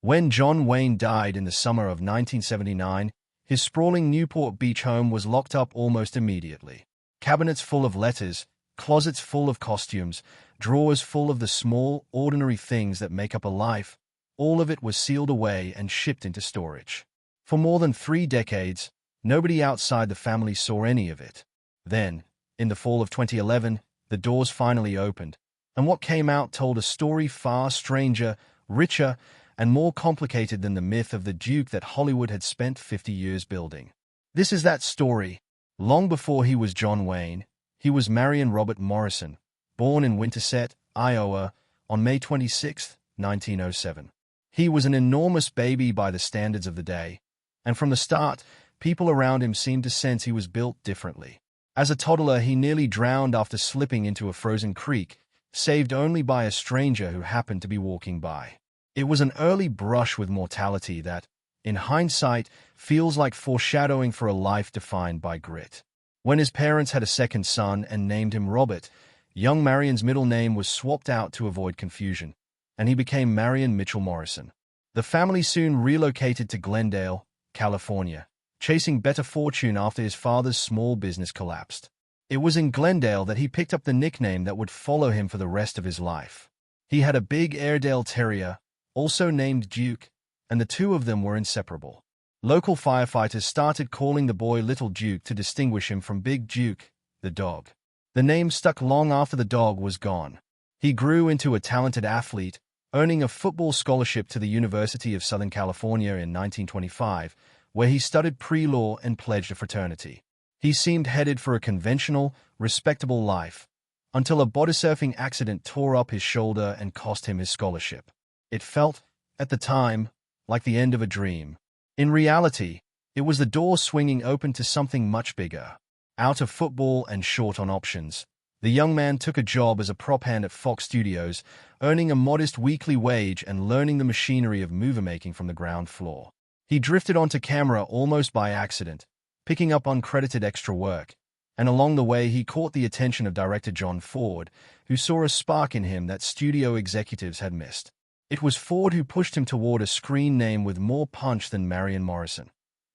When John Wayne died in the summer of 1979, his sprawling Newport Beach home was locked up almost immediately. Cabinets full of letters, closets full of costumes, drawers full of the small, ordinary things that make up a life, all of it was sealed away and shipped into storage. For more than 3 decades, nobody outside the family saw any of it. Then, in the fall of 2011, the doors finally opened, and what came out told a story far stranger, richer, and more complicated than the myth of the Duke that Hollywood had spent 50 years building. This is that story. Long before he was John Wayne, he was Marion Robert Morrison, born in Winterset, Iowa, on May 26, 1907. He was an enormous baby by the standards of the day, and from the start, people around him seemed to sense he was built differently. As a toddler, he nearly drowned after slipping into a frozen creek, saved only by a stranger who happened to be walking by. It was an early brush with mortality that, in hindsight, feels like foreshadowing for a life defined by grit. When his parents had a second son and named him Robert, young Marion's middle name was swapped out to avoid confusion, and he became Marion Mitchell Morrison. The family soon relocated to Glendale, California, chasing better fortune after his father's small business collapsed. It was in Glendale that he picked up the nickname that would follow him for the rest of his life. He had a big Airedale Terrier, also named Duke, and the two of them were inseparable. Local firefighters started calling the boy Little Duke to distinguish him from Big Duke, the dog. The name stuck long after the dog was gone. He grew into a talented athlete, earning a football scholarship to the University of Southern California in 1925, where he studied pre-law and pledged a fraternity. He seemed headed for a conventional, respectable life, until a bodysurfing accident tore up his shoulder and cost him his scholarship. It felt, at the time, like the end of a dream. In reality, it was the door swinging open to something much bigger. Out of football and short on options, the young man took a job as a prop hand at Fox Studios, earning a modest weekly wage and learning the machinery of movie-making from the ground floor. He drifted onto camera almost by accident, picking up uncredited extra work, and along the way he caught the attention of director John Ford, who saw a spark in him that studio executives had missed. It was Ford who pushed him toward a screen name with more punch than Marion Morrison.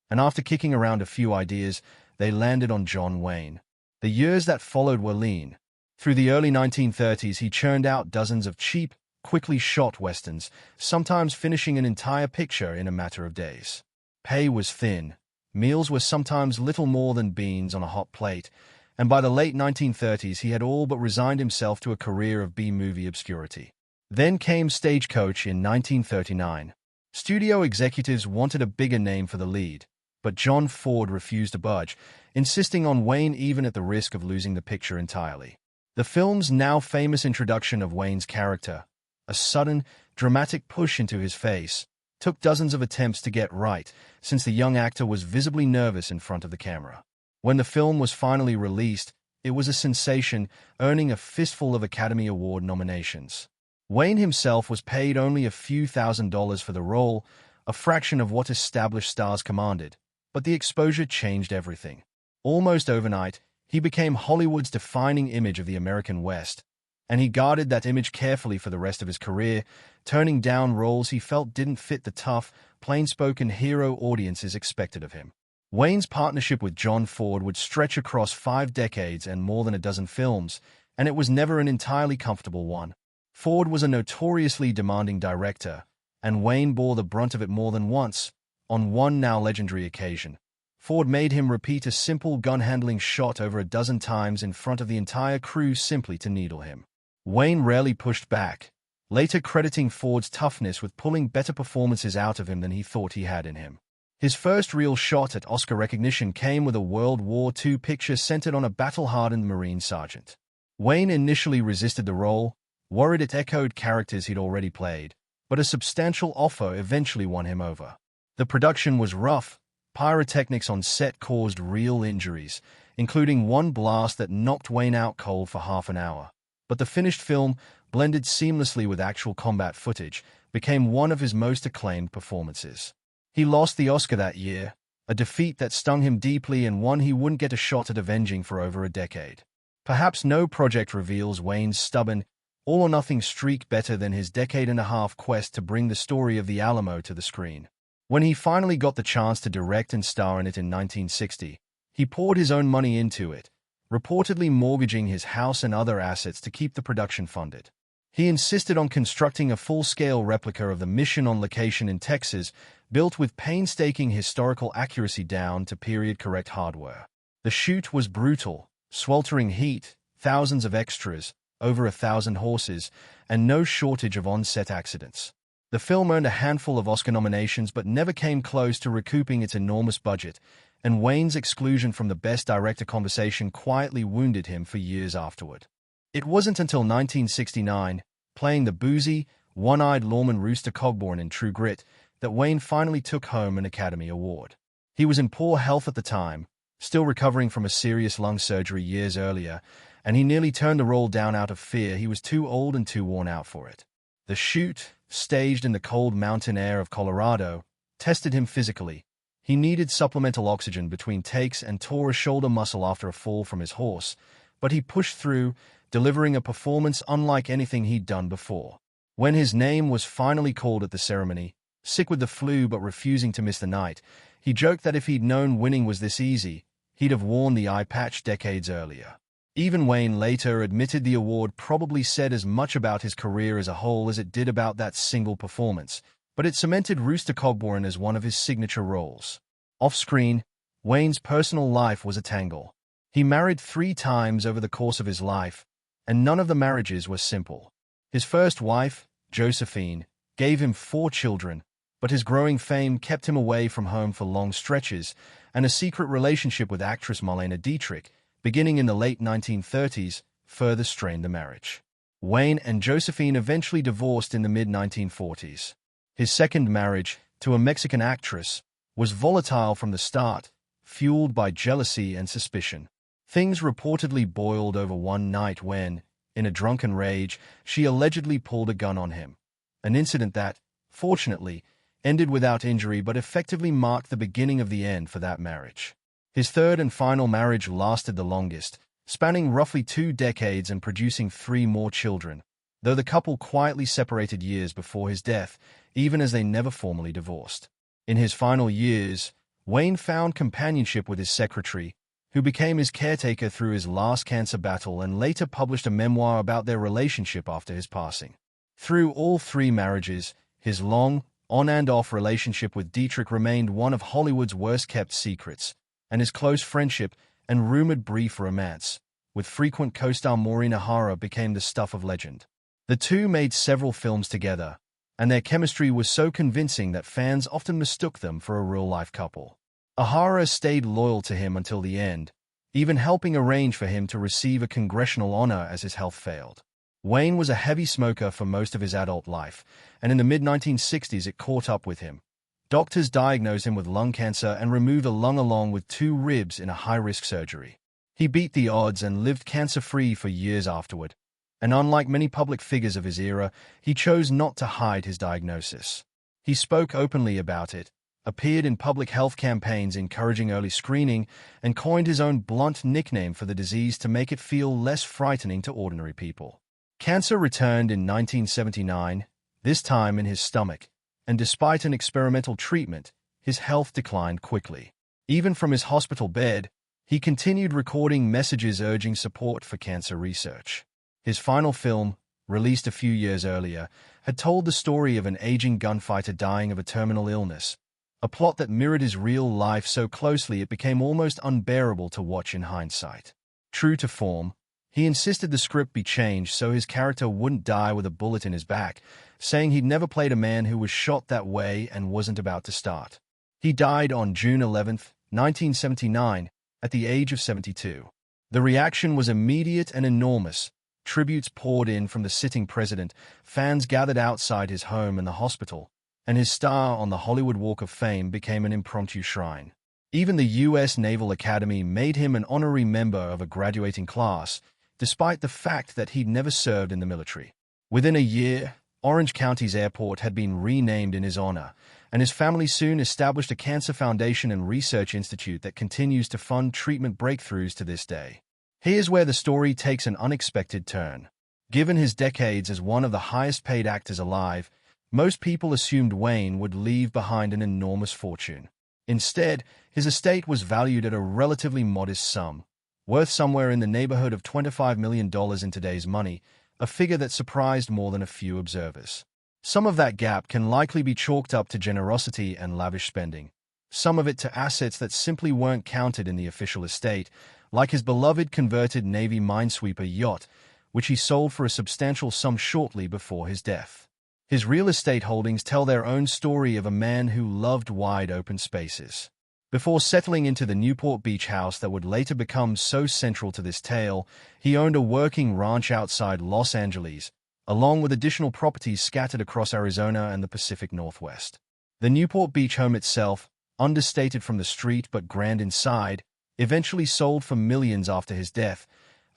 And after kicking around a few ideas, they landed on John Wayne. The years that followed were lean. Through the early 1930s, he churned out dozens of cheap, quickly shot westerns, sometimes finishing an entire picture in a matter of days. Pay was thin. Meals were sometimes little more than beans on a hot plate, and by the late 1930s he had all but resigned himself to a career of B-movie obscurity. Then came Stagecoach in 1939. Studio executives wanted a bigger name for the lead, but John Ford refused to budge, insisting on Wayne even at the risk of losing the picture entirely. The film's now famous introduction of Wayne's character, a sudden, dramatic push into his face, took dozens of attempts to get right, since the young actor was visibly nervous in front of the camera. When the film was finally released, it was a sensation, earning a fistful of Academy Award nominations. Wayne himself was paid only a few $1,000s for the role, a fraction of what established stars commanded, but the exposure changed everything. Almost overnight, he became Hollywood's defining image of the American West, and he guarded that image carefully for the rest of his career, turning down roles he felt didn't fit the tough, plain-spoken hero audiences expected of him. Wayne's partnership with John Ford would stretch across 5 decades and more than a dozen films, and it was never an entirely comfortable one. Ford was a notoriously demanding director, and Wayne bore the brunt of it more than once. On one now legendary occasion, Ford made him repeat a simple gun-handling shot over a dozen times in front of the entire crew simply to needle him. Wayne rarely pushed back, later crediting Ford's toughness with pulling better performances out of him than he thought he had in him. His first real shot at Oscar recognition came with a World War II picture centered on a battle-hardened Marine sergeant. Wayne initially resisted the role, worried it echoed characters he'd already played, but a substantial offer eventually won him over. The production was rough. Pyrotechnics on set caused real injuries, including one blast that knocked Wayne out cold for half an hour. But the finished film, blended seamlessly with actual combat footage, became one of his most acclaimed performances. He lost the Oscar that year, a defeat that stung him deeply and one he wouldn't get a shot at avenging for over a decade. Perhaps no project reveals Wayne's stubborn, all-or-nothing streak better than his decade-and-a-half quest to bring the story of the Alamo to the screen. When he finally got the chance to direct and star in it in 1960, he poured his own money into it, reportedly mortgaging his house and other assets to keep the production funded. He insisted on constructing a full-scale replica of the mission on location in Texas, built with painstaking historical accuracy down to period-correct hardware. The shoot was brutal, sweltering heat, thousands of extras, over 1,000 horses, and no shortage of on-set accidents. The film earned a handful of Oscar nominations but never came close to recouping its enormous budget, and Wayne's exclusion from the Best Director conversation quietly wounded him for years afterward. It wasn't until 1969, playing the boozy, one-eyed lawman Rooster Cogburn in True Grit, that Wayne finally took home an Academy Award. He was in poor health at the time, still recovering from a serious lung surgery years earlier, and he nearly turned the role down out of fear he was too old and too worn out for it. The shoot, staged in the cold mountain air of Colorado, tested him physically. He needed supplemental oxygen between takes and tore a shoulder muscle after a fall from his horse, but he pushed through, delivering a performance unlike anything he'd done before. When his name was finally called at the ceremony, sick with the flu but refusing to miss the night, he joked that if he'd known winning was this easy, he'd have worn the eye patch decades earlier. Even Wayne later admitted the award probably said as much about his career as a whole as it did about that single performance, but it cemented Rooster Cogburn as one of his signature roles. Off-screen, Wayne's personal life was a tangle. He married 3 times over the course of his life, and none of the marriages were simple. His first wife, Josephine, gave him 4 children, but his growing fame kept him away from home for long stretches, and a secret relationship with actress Marlene Dietrich, beginning in the late 1930s, further strained the marriage. Wayne and Josephine eventually divorced in the mid-1940s. His second marriage, to a Mexican actress, was volatile from the start, fueled by jealousy and suspicion. Things reportedly boiled over one night when, in a drunken rage, she allegedly pulled a gun on him. An incident that, fortunately, ended without injury but effectively marked the beginning of the end for that marriage. His third and final marriage lasted the longest, spanning roughly 2 decades and producing 3 more children, though the couple quietly separated years before his death, even as they never formally divorced. In his final years, Wayne found companionship with his secretary, who became his caretaker through his last cancer battle and later published a memoir about their relationship after his passing. Through all 3 marriages, his long, on-and-off relationship with Dietrich remained one of Hollywood's worst-kept secrets, and his close friendship and rumored brief romance with frequent co-star Maureen O'Hara became the stuff of legend. The two made several films together, and their chemistry was so convincing that fans often mistook them for a real-life couple. O'Hara stayed loyal to him until the end, even helping arrange for him to receive a congressional honor as his health failed. Wayne was a heavy smoker for most of his adult life, and in the mid-1960s it caught up with him. Doctors diagnosed him with lung cancer and removed a lung along with 2 ribs in a high-risk surgery. He beat the odds and lived cancer-free for years afterward, and unlike many public figures of his era, he chose not to hide his diagnosis. He spoke openly about it, appeared in public health campaigns encouraging early screening, and coined his own blunt nickname for the disease to make it feel less frightening to ordinary people. Cancer returned in 1979, this time in his stomach, and despite an experimental treatment, his health declined quickly. Even from his hospital bed, he continued recording messages urging support for cancer research. His final film, released a few years earlier, had told the story of an aging gunfighter dying of a terminal illness, a plot that mirrored his real life so closely it became almost unbearable to watch in hindsight. True to form, he insisted the script be changed so his character wouldn't die with a bullet in his back, saying he'd never played a man who was shot that way and wasn't about to start. He died on June 11, 1979, at the age of 72. The reaction was immediate and enormous. Tributes poured in from the sitting president, fans gathered outside his home and the hospital, and his star on the Hollywood Walk of Fame became an impromptu shrine. Even the U.S. Naval Academy made him an honorary member of a graduating class, despite the fact that he'd never served in the military. Within a year, Orange County's airport had been renamed in his honor, and his family soon established a cancer foundation and research institute that continues to fund treatment breakthroughs to this day. Here's where the story takes an unexpected turn. Given his decades as one of the highest-paid actors alive, most people assumed Wayne would leave behind an enormous fortune. Instead, his estate was valued at a relatively modest sum, worth somewhere in the neighborhood of $25 million in today's money, a figure that surprised more than a few observers. Some of that gap can likely be chalked up to generosity and lavish spending, some of it to assets that simply weren't counted in the official estate, like his beloved converted Navy minesweeper yacht, which he sold for a substantial sum shortly before his death. His real estate holdings tell their own story of a man who loved wide open spaces. Before settling into the Newport Beach house that would later become so central to this tale, he owned a working ranch outside Los Angeles, along with additional properties scattered across Arizona and the Pacific Northwest. The Newport Beach home itself, understated from the street but grand inside, eventually sold for millions after his death,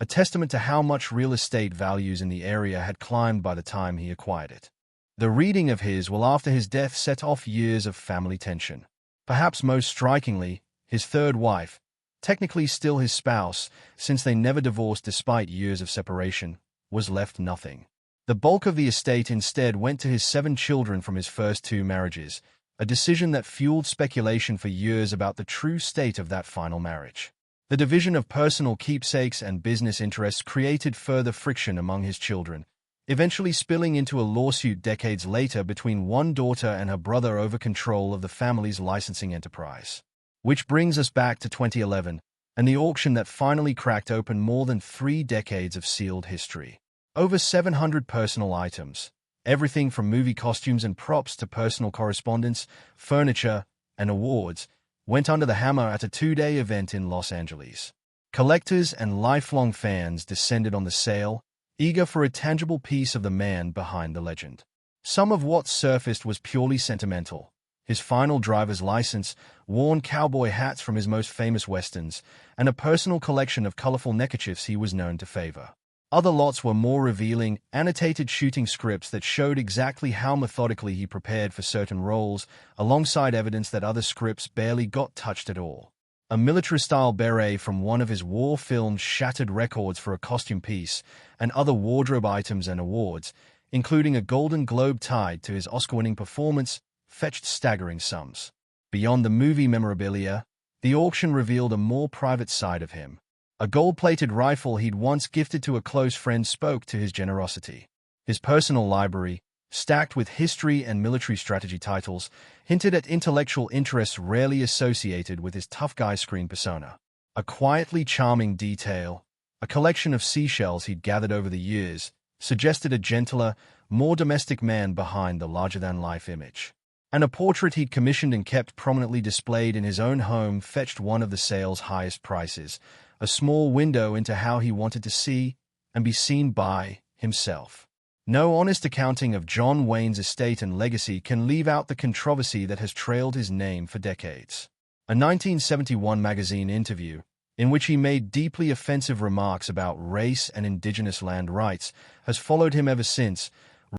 a testament to how much real estate values in the area had climbed by the time he acquired it. The reading of his will after his death set off years of family tension. Perhaps most strikingly, his third wife, technically still his spouse, since they never divorced despite years of separation, was left nothing. The bulk of the estate instead went to his 7 children from his first 2 marriages, a decision that fueled speculation for years about the true state of that final marriage. The division of personal keepsakes and business interests created further friction among his children, eventually spilling into a lawsuit decades later between one daughter and her brother over control of the family's licensing enterprise. Which brings us back to 2011, and the auction that finally cracked open more than 3 decades of sealed history. Over 700 personal items, everything from movie costumes and props to personal correspondence, furniture, and awards, went under the hammer at a 2-day event in Los Angeles. Collectors and lifelong fans descended on the sale, eager for a tangible piece of the man behind the legend. Some of what surfaced was purely sentimental. His final driver's license, worn cowboy hats from his most famous westerns, and a personal collection of colorful neckerchiefs he was known to favor. Other lots were more revealing, annotated shooting scripts that showed exactly how methodically he prepared for certain roles, alongside evidence that other scripts barely got touched at all. A military-style beret from one of his war films shattered records for a costume piece, and other wardrobe items and awards, including a Golden Globe tied to his Oscar-winning performance, fetched staggering sums. Beyond the movie memorabilia, the auction revealed a more private side of him. A gold-plated rifle he'd once gifted to a close friend spoke to his generosity. His personal library, stacked with history and military strategy titles, hinted at intellectual interests rarely associated with his tough guy screen persona. A quietly charming detail, a collection of seashells he'd gathered over the years, suggested a gentler, more domestic man behind the larger-than-life image. And a portrait he'd commissioned and kept prominently displayed in his own home fetched one of the sale's highest prices, a small window into how he wanted to see and be seen by himself. No honest accounting of John Wayne's estate and legacy can leave out the controversy that has trailed his name for decades. A 1971 magazine interview, in which he made deeply offensive remarks about race and indigenous land rights, has followed him ever since,